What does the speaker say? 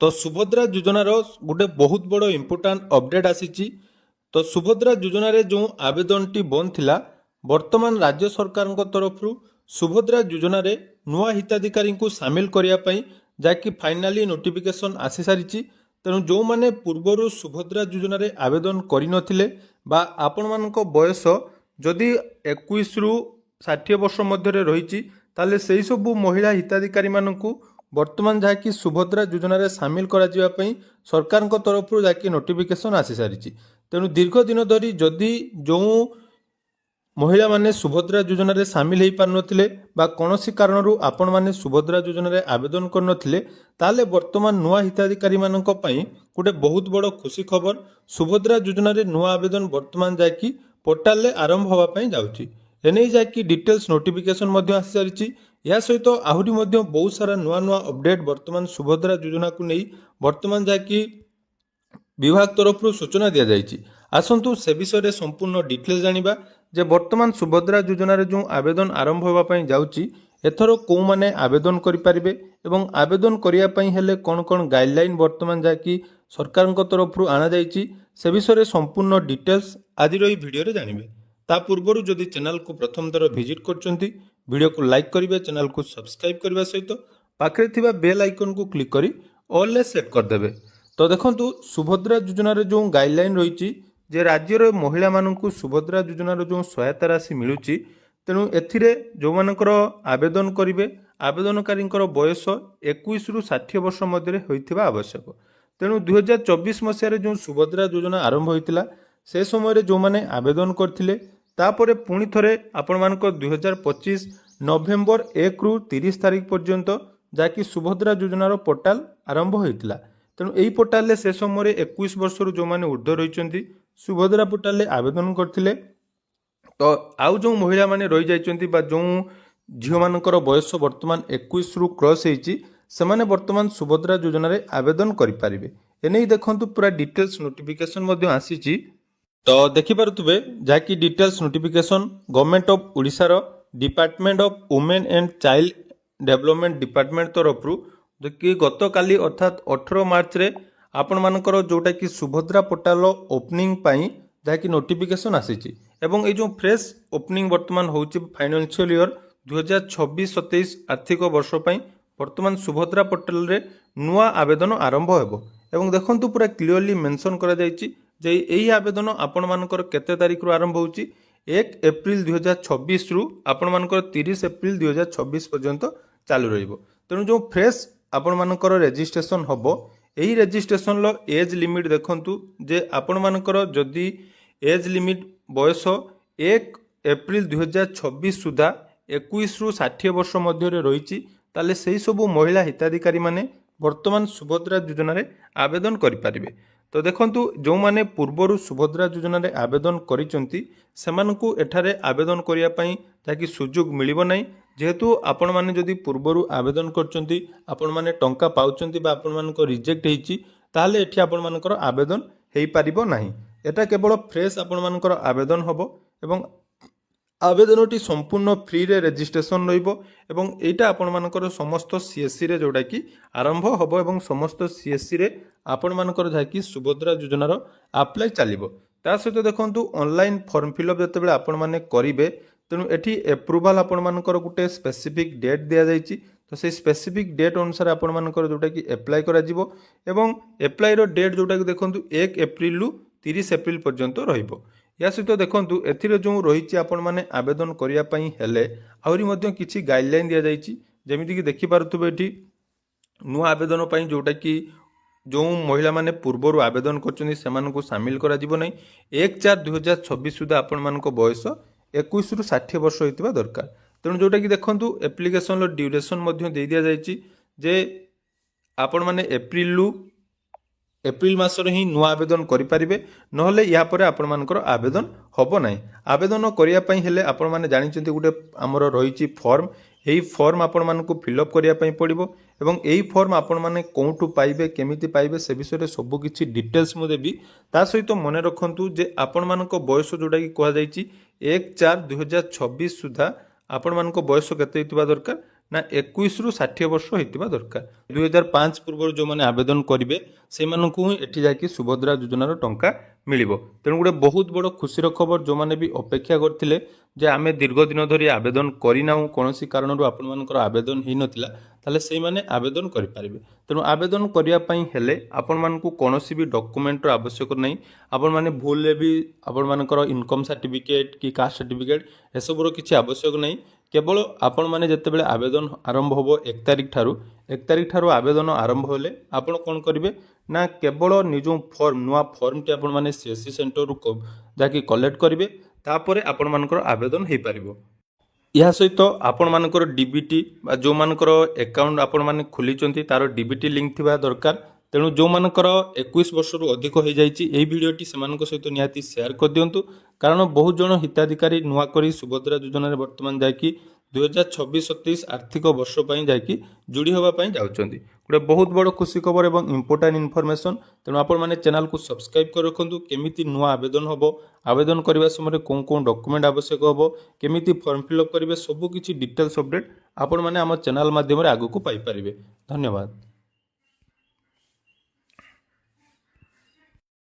तो सुभद्रा योजनार गोटे बहुत बड़ इम्पोर्टाट अपडेट आसी। तो सुभद्रा योजन जो आवेदन टी बंद थिला वर्तमान राज्य सरकार तरफ सुभद्रा योजन नुआ हिताधिकारी को सामिल करने जहाँकि फाइनाली नोटिफिकेशन आसी सारी। तेणु जो मैंने पूर्वर सुभद्रा योजन आवेदन करनथिले बा आपण मानक बयस जदि 21 रु 60 वर्ष मध्य रही ताले से सबू महिला हिताधिकारी मानकू वर्तमान जहाँकि सुभद्रा योजन सामिल करा सरकार तरफ जहाँकि नोटिफिकेशन आसी सारी। तेणु दीर्घ दिन धरी जदि जो महिला माने सुभद्रा योजन सामिल हो पार नथिले बा कौनसी कारणरू आपण माने सुभद्रा योजन आवेदन कर नथिले ताले वर्तमान नुआ हिताधिकारी मानक पई गोटे बहुत बड़ खुशी खबर सुभद्रा योजन नुआ आवेदन वर्तमान जाकि पोर्टाल रे आरंभ होगा पई जाउची। एने जाकि डिटेल्स नोटिफिकेशन मध्य आसी सारी। या सहित आहरी मध्य बहुत सारा नुआ नुआ अपडेट वर्तमान सुभद्रा योजना को नहीं वर्तमान जाकि विभाग तरफ सूचना दि जाइए। आसतु से विषय संपूर्ण डिटेल्स जानिबा जे वर्तमान सुभद्रा योजन जो आवेदन आरंभ होगा जाउची एथर कौ माने आवेदन करें एवं आवेदन करने हेले कौन कौन गाइडलाइन वर्तमान जहाँकि सरकार तरफ आना जाइए से विषय संपूर्ण डिटेल्स आज भिडियो जानिबे। ता पूर्व जदि चैनल को प्रथम थर विजिट करछंती वीडियो को लाइक करेंगे, चैनल को सब्सक्राइब करने सहित पाखे थिबा बेल आइकन को क्लिक करी ऑल सेट करदेवे। तो देखंतु सुभद्रा योजन जो गाइडलाइन रही जे राज्यर महिला मानू सुभद्रा योजन जो सहायता राशि मिलूची तेणु एथिरे जो मानकर आवेदन करेंगे आवेदनकारी बयस 21 रु 60 वर्ष मध्य होइथिबा आवश्यक। तेणु 2024 मसीह जो सुभद्रा योजना आरंभ होइतिला से समय जो माने आवेदन करथिले तापरे पुणी थरे आपण मानक 2025 नवेम्बर 1 रु 30 तारीख पर्यंत जहाँकि सुभद्रा योजनार पोर्टाल आरंभ होइतिला। तेणु यही पोर्टाल से समय 21 वर्ष जो माने ऊर्ध्व रही सुभद्रा पोर्टाल आवेदन करथिले। तो आउ जो महिला माने रही जाइछंती बा जो झील मानकर बयस वर्तमान 21 रु क्रॉस होइछि सेमाने वर्तमान सुभद्रा योजन आवेदन करें। एने देखंतु पूरा डिटेल्स नोटिफिकेशन मध्य आसीछि। तो देखिपे जहाँकि details notification government of Odisha रो department of women and child development department तरफ कि गत काली अर्थात 18 मार्च रे आपण मानकर जोटा कि सुभद्रा पोर्टाल ओपनिंग पाई जहाँकि नोटिफिकेशन आसीछि एवं ये जो फ्रेश ओपनिंग वर्तमान होउछि फाइनेंशियल ईयर 2026-27 आर्थिक वर्ष पाई वर्तमान सुभद्रा पोर्टाल रे नुआ आवेदन आरंभ हेबो। एवं देखंतु पूरा क्लियरली मेंशन करा जायछि जे यही आवेदन आपण मानकर केते तारीख रु आरंभ होउछि 1 एप्रिल 2026 रु आपण मानकर 30 एप्रिल 2026 पर्यंत चालू रहिबो। तेणु जो फ्रेश आपण मानकर रजिस्ट्रेशन हबो यही रजिस्ट्रेशन लो एज लिमिट देखंतु जे आपण मानकर जदि एज लिमिट बयस 1 एप्रिल 2026 सुधा 21 रु 60 वर्ष मध्य रही ताले सही सबू महिला हिताधिकारी माने वर्तमान सुभद्रा योजन आवेदन करें। तो देखंतु जो माने पूर्वर सुभद्रा योजन आवेदन करिसंती सेमानकु एठारे आवेदन करिया पई ताकि सुযোগ मिलिबो नाही जेहेतु आपण माने जदि पूर्वर आवेदन करचंती आपण माने टंका पाउचंती बा आपण मानको रिजेक्ट हेची ताले एठी आपण मानकर आवेदन हेई पारिबो नाही। एटा केवल फ्रेश आपण मानकर आवेदन हबो एवं आवेदनटी संपूर्ण फ्री रे रजिस्ट्रेशन रहिबो एवं एटा आपण मानकर समस्त सीएससी रे जोडा कि आरंभ हबो एवं समस्त सीएससी रे आपण मानकर जाकि सुभद्रा योजनार अप्लाई चलिबो। ता सहित देखंतु ऑनलाइन फॉर्म फिलअप जते बेले आपण माने करिवे तेनु एठी एप्रूवल आपण मानकर गुटे स्पेसिफिक डेट दिया जाइछि। तो से स्पेसिफिक डेट अनुसार आपण मानकर जोटा कि अप्लाई करा जिवो एवं अप्लाई रो डेट जोटा कि देखंतु 1 एप्रिल रु 30 एप्रिल पर्यंत रहिबो। या सहित देखंतु एथिरे जो रही आपण माने आवेदन करिया पई हेले आहुरी मध्य किछि गाइडलाइन दिया जाइछि जेमिति कि देखि पारुथबे एठी नुआ आवेदन पई जोटा कि जो महिला माने पूर्वर आवेदन करछन्ती सेमानकु शामिल करा जिवो नै 1/4/2026 सुधा आपण मानको बयस 21 रु 60 वर्ष होइतिबा दरकार। तेणु जोटा कि देखंतु एप्लिकेशन लो ड्यूरेशन मध्य दे दिया जाइछि जे आपण माने एप्रिल मासर ही नुआ आवेदन करें नहले या परे आपण मानकर आवेदन हबो नाही। आवेदन करिया पई हेले आपण माने जानिचंती गुटे हमर रहिछि फॉर्म एही फॉर्म आपण मानकु फिलअप करिया पई पड़िबो एवं एही फॉर्म आपण माने कोउठु पाइबे केमिति पाइबे से विषय सब किछि डिटेल्स मु देबी। ता सहित मने रखंतु जे आपण मानको बयस जोटा कि कहा जाइछि 1/4/2026 सुधा आपण मानको बयस केते हितबा दरकार ନା 21ରୁ 60 ବର୍ଷ ହେଇଥିବା ଦରକାର। 2005 ପୂର୍ବରୁ ଯେଉଁମାନେ ଆବେଦନ କରିବେ ସେମାନଙ୍କୁ ହିଁ ଏଠି ଯାଇକି ସୁଭଦ୍ରା ଯୋଜନାର ଟଙ୍କା ମିଳିବ। ତେଣୁ ଗୋଟେ ବହୁତ ବଡ଼ ଖୁସିର ଖବର, ଯେଉଁମାନେ ବି ଅପେକ୍ଷା କରିଥିଲେ ଯେ ଆମେ ଦୀର୍ଘ ଦିନ ଧରି ଆବେଦନ କରିନାହୁଁ, କୌଣସି କାରଣରୁ ଆପଣମାନଙ୍କର ଆବେଦନ ହେଇନଥିଲା, ତାହେଲେ ସେଇମାନେ ଆବେଦନ କରିପାରିବେ। ତେଣୁ ଆବେଦନ କରିବା ପାଇଁ ହେଲେ ଆପଣମାନଙ୍କୁ କୌଣସି ବି ଡକୁମେଣ୍ଟର ଆବଶ୍ୟକ ନାହିଁ। ଆପଣମାନେ ଭୁଲରେ ବି ଆପଣମାନଙ୍କର ଇନକମ୍ ସାର୍ଟିଫିକେଟ୍ କି କାଷ୍ଟ ସାର୍ଟିଫିକେଟ୍ ଏସବୁର କିଛି ଆବଶ୍ୟକ ନାହିଁ। କେବଳ ଆପଣମାନେ ଯେତେବେଳେ ଆବେଦନ ଆରମ୍ଭ ହେବ 1 ତାରିଖ ଠାରୁ ଆବେଦନ ଆରମ୍ଭ ହେଲେ ଆପଣ କ'ଣ କରିବେ ନା କେବଳ ନିଜ ନୂଆ ଫର୍ମଟି ଆପଣମାନେ CSC ସେଣ୍ଟରରୁ ଯାହାକି କଲେକ୍ଟ କରିବେ, ତାପରେ ଆପଣମାନଙ୍କର ଆବେଦନ ହେଇପାରିବ। ଏହା ସହିତ ଆପଣମାନଙ୍କର DBT ବା ଯେଉଁମାନଙ୍କର ଆକାଉଣ୍ଟ ଆପଣମାନେ ଖୋଲିଛନ୍ତି ତାର DBT ଲିଙ୍କ ଥିବା ଦରକାର। ତେଣୁ ଯେଉଁମାନଙ୍କର 21 ବର୍ଷରୁ ଅଧିକ ହୋଇଯାଇଛି ଏହି ଭିଡ଼ିଓଟି ସେମାନଙ୍କ ସହିତ ନିହାତି ସେୟାର କରିଦିଅନ୍ତୁ, କାରଣ ବହୁତ ଜଣ ହିତାଧିକାରୀ ନୂଆ କରି ସୁଭଦ୍ରା ଯୋଜନାରେ ବର୍ତ୍ତମାନ ଯାଇକି 2026-27 ଆର୍ଥିକ ବର୍ଷ ପାଇଁ ଯାଇକି ଯୋଡ଼ି ହେବା ପାଇଁ ଯାଉଛନ୍ତି। ଗୋଟେ ବହୁତ ବଡ଼ ଖୁସି ଖବର ଏବଂ ଇମ୍ପୋର୍ଟାଣ୍ଟ ଇନଫର୍ମେସନ୍। ତେଣୁ ଆପଣମାନେ ଚ୍ୟାନେଲକୁ ସବସ୍କ୍ରାଇବ୍ କରି ରଖନ୍ତୁ। କେମିତି ନୂଆ ଆବେଦନ ହେବ, ଆବେଦନ କରିବା ସମୟରେ କେଉଁ ଡକୁମେଣ୍ଟ ଆବଶ୍ୟକ ହେବ, କେମିତି ଫର୍ମ ଫିଲ୍ଅପ୍ କରିବେ, ସବୁ କିଛି ଡିଟେଲ୍ସ ଅପଡେଟ୍ ଆପଣମାନେ ଆମ ଚ୍ୟାନେଲ ମାଧ୍ୟମରେ ଆଗକୁ ପାଇପାରିବେ। ଧନ୍ୟବାଦ।